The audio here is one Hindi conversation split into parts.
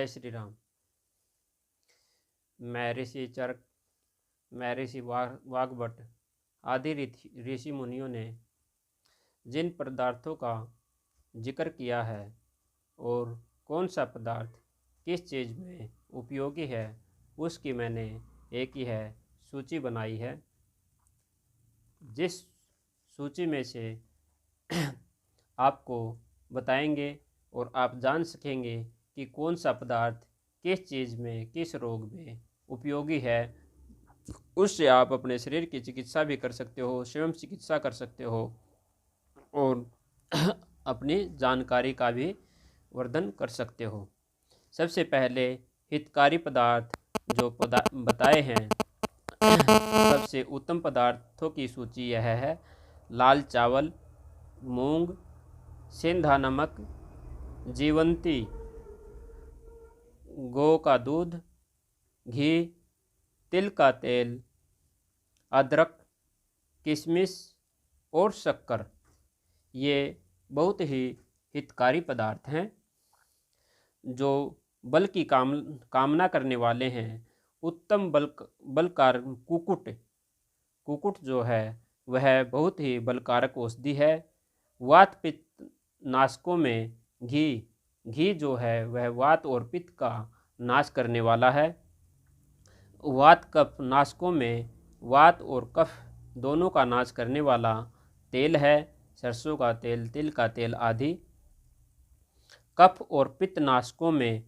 जय श्री राम। मैं ऋषि चरक, मैं ऋषि वाग्भट आदि ऋषि मुनियों ने जिन पदार्थों का जिक्र किया है और कौन सा पदार्थ किस चीज़ में उपयोगी है, उसकी मैंने एक ही है सूची बनाई है। जिस सूची में से आपको बताएंगे और आप जान सकेंगे कि कौन सा पदार्थ किस चीज़ में, किस रोग में उपयोगी है, उससे आप अपने शरीर की चिकित्सा भी कर सकते हो, स्वयं चिकित्सा कर सकते हो और अपनी जानकारी का भी वर्धन कर सकते हो। सबसे पहले हितकारी पदार्थ जो बताए हैं, सबसे उत्तम पदार्थों की सूची यह है: लाल चावल, मूंग, सेंधा नमक, जीवंती, गौ का दूध, घी, तिल का तेल, अदरक, किशमिश और शक्कर। ये बहुत ही हितकारी पदार्थ हैं जो बल की कामना करने वाले हैं। उत्तम बलकार कुकुट जो है वह बहुत ही बलकारक औषधि है। वात पित्त नाशकों में घी जो है वह वात और पित्त का नाश करने वाला है। वात कफ नाशकों में वात और कफ दोनों का नाश करने वाला तेल है, सरसों का तेल, तिल का तेल आदि। कफ और पित्त नाशकों में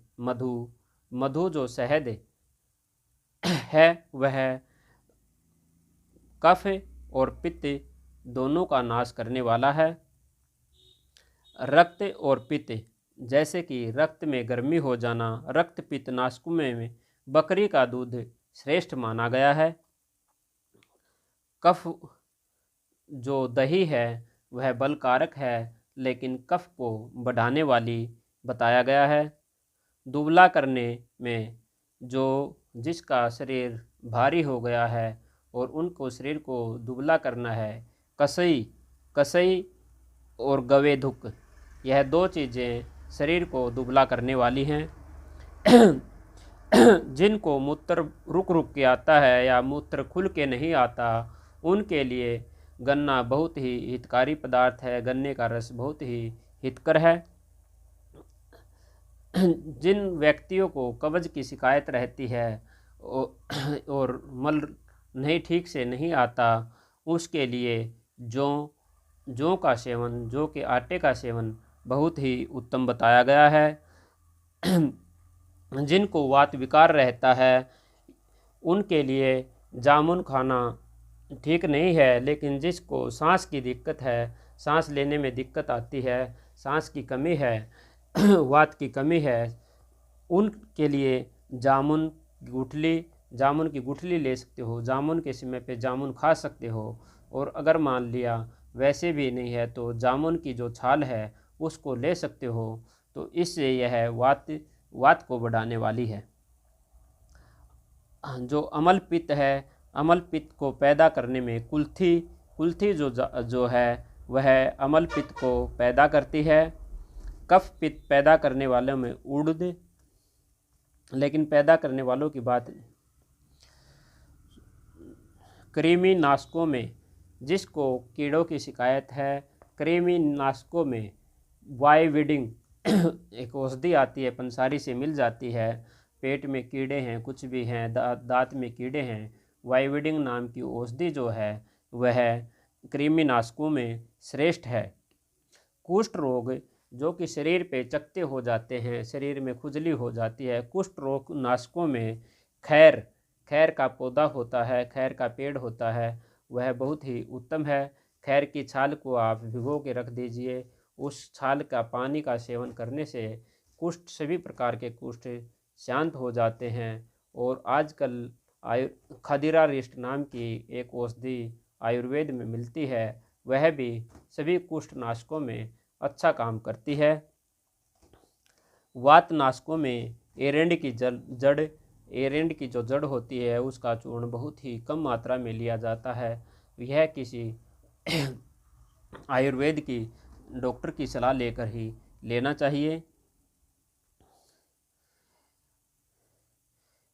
मधु जो शहद है वह कफ और पित्त दोनों का नाश करने वाला है। रक्त और पित्त, जैसे कि रक्त में गर्मी हो जाना, रक्त पित्त नाशकों में बकरी का दूध श्रेष्ठ माना गया है। कफ जो दही है वह बलकारक है, लेकिन कफ को बढ़ाने वाली बताया गया है। दुबला करने में जिसका शरीर भारी हो गया है और उनको शरीर को दुबला करना है, कसई और गवेधुक, यह दो चीज़ें शरीर को दुबला करने वाली हैं। जिनको मूत्र रुक के आता है या मूत्र खुल के नहीं आता, उनके लिए गन्ना बहुत ही हितकारी पदार्थ है। गन्ने का रस बहुत ही हितकर है। जिन व्यक्तियों को कब्ज की शिकायत रहती है और मल नहीं ठीक से नहीं आता, उसके लिए जौ का सेवन, जौ के आटे का सेवन बहुत ही उत्तम बताया गया है। जिनको वात विकार रहता है उनके लिए जामुन खाना ठीक नहीं है, लेकिन जिसको सांस की दिक्कत है, सांस लेने में दिक्कत आती है, सांस की कमी है, वात की कमी है, उनके लिए जामुन की गुठली ले सकते हो। जामुन के समय पे जामुन खा सकते हो। और अगर मान लिया वैसे भी नहीं है तो जामुन की जो छाल है उसको ले सकते हो। तो इससे यह वात को बढ़ाने वाली है। जो अमल पित्त है, अमल पित्त को पैदा करने में कुल्थी जो है वह अमल पित्त को पैदा करती है। कफ पित्त पैदा करने वालों में उड़द, लेकिन पैदा करने वालों की बात। कृमि नाशकों में, जिसको कीड़ों की शिकायत है, कृमि नाशकों में वाइविडिंग एक औषधि आती है, पंसारी से मिल जाती है। पेट में कीड़े हैं, कुछ भी हैं, दांत में कीड़े हैं, वाइविडिंग नाम की औषधि जो है वह कृमि नाशकों में श्रेष्ठ है। कुष्ठ रोग, जो कि शरीर पे चकत्ते हो जाते हैं, शरीर में खुजली हो जाती है, कुष्ठ रोग नाशकों में खैर का पौधा होता है, खैर का पेड़ होता है, वह बहुत ही उत्तम है। खैर की छाल को आप भिगो के रख दीजिए। उस छाल का पानी का सेवन करने से कुष्ठ, सभी प्रकार के कुष्ठ शांत हो जाते हैं। और आजकल खदिरा रिष्ट नाम की एक औषधि आयुर्वेद में मिलती है, वह भी सभी कुष्ठ नाशकों में अच्छा काम करती है। वात नाशकों में एरेंड की जो जड़ होती है उसका चूर्ण बहुत ही कम मात्रा में लिया जाता है। यह किसी आयुर्वेद की डॉक्टर की सलाह लेकर ही लेना चाहिए।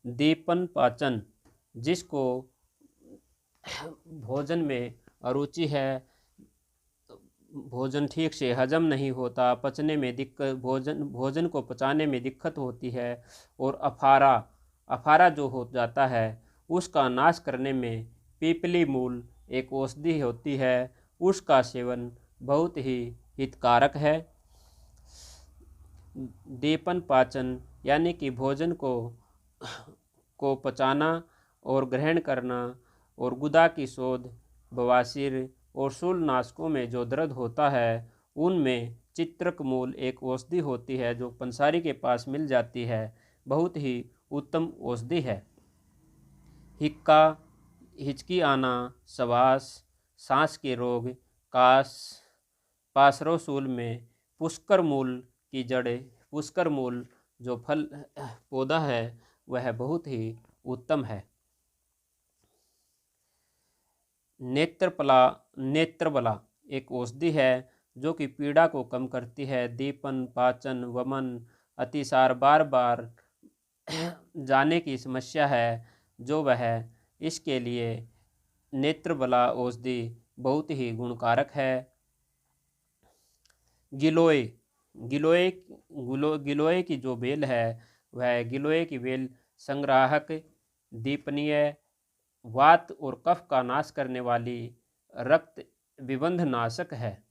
दीपन पाचन, जिसको भोजन में अरुचि है, भोजन ठीक से हजम नहीं होता, पचने में दिक्कत, भोजन को पचाने में दिक्कत होती है, और अफारा अफारा जो हो जाता है उसका नाश करने में पीपली मूल एक औषधि होती है, उसका सेवन बहुत ही हितकारक है। दीपन पाचन यानी कि भोजन को पचाना और ग्रहण करना, और गुदा की शोध, बवासीर और शूलनाशकों में जो दर्द होता है उनमें चित्रक मूल एक औषधि होती है जो पंसारी के पास मिल जाती है, बहुत ही उत्तम औषधि है। हिक्का, हिचकी आना, सवास, सांस के रोग, कास, पासरोसूल में पुष्कर मूल की जड़ें, पुष्कर मूल जो फल पौधा है वह बहुत ही उत्तम है। नेत्रबला एक औषधि है जो कि पीड़ा को कम करती है। दीपन, पाचन, वमन, अतिसार, बार बार जाने की समस्या है जो वह इसके लिए नेत्रबला औषधि बहुत ही गुणकारक है। गिलोय गिलोय गिलोय की जो बेल है वह गिलोय की बेल संग्राहक, दीपनीय, वात और कफ का नाश करने वाली, रक्त विबंध नाशक है।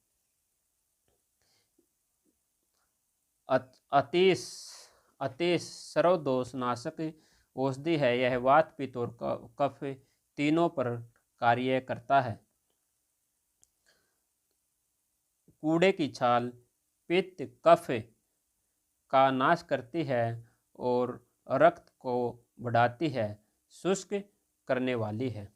अतीश अतीश सर्वदोष नाशक औषधि है। यह वात, पित्त और कफ तीनों पर कार्य करता है। कूड़े की छाल पित्त कफ का नाश करती है और रक्त को बढ़ाती है, शुष्क करने वाली है।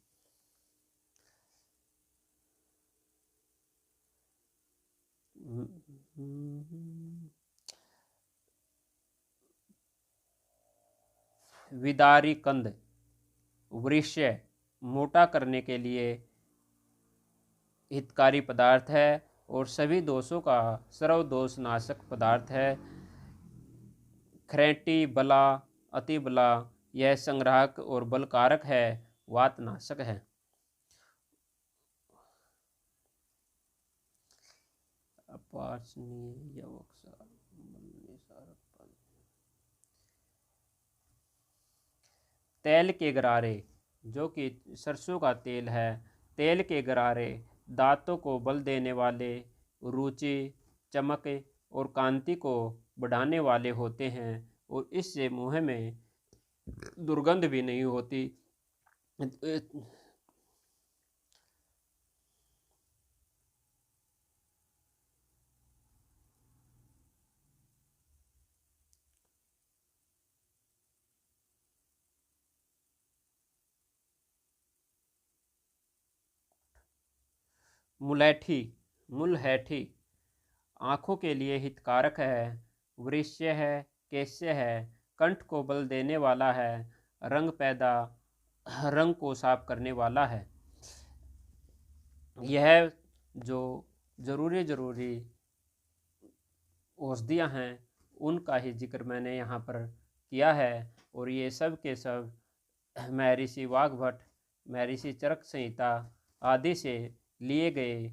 विदारी कंद वृक्ष मोटा करने के लिए हितकारी पदार्थ है और सभी दोषों का सर्वदोष नाशक पदार्थ है। खरेटी बला, अति बला, यह संग्राहक और बलकारक है, वात नाशक है। तेल के गरारे, जो कि सरसों का तेल है, तेल के गरारे दांतों को बल देने वाले, रुचि, चमक और कांति को बढ़ाने वाले होते हैं और इससे मुंह में दुर्गंध भी नहीं होती। मुलहैठी आँखों के लिए हितकारक है, वृष्य है, केश्य है, कंठ को बल देने वाला है, रंग को साफ करने वाला है। यह जो ज़रूरी औषधियाँ हैं उनका ही जिक्र मैंने यहाँ पर किया है और ये सब के सब महर्षि वाग्भट, महर्षि चरक संहिता आदि से लिए गए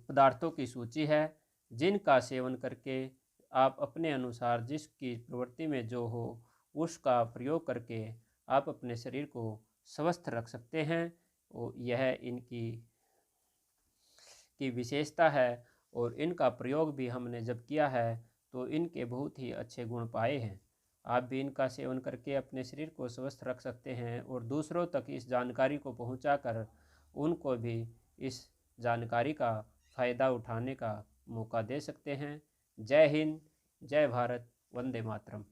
पदार्थों की सूची है, जिनका सेवन करके आप अपने अनुसार जिसकी प्रवृत्ति में जो हो उसका प्रयोग करके आप अपने शरीर को स्वस्थ रख सकते हैं। और यह इनकी विशेषता है और इनका प्रयोग भी हमने जब किया है तो इनके बहुत ही अच्छे गुण पाए हैं। आप भी इनका सेवन करके अपने शरीर को स्वस्थ रख सकते हैं और दूसरों तक इस जानकारी को पहुंचाकर उनको भी इस जानकारी का फ़ायदा उठाने का मौका दे सकते हैं। जय हिंद, जय भारत, वंदे मातरम।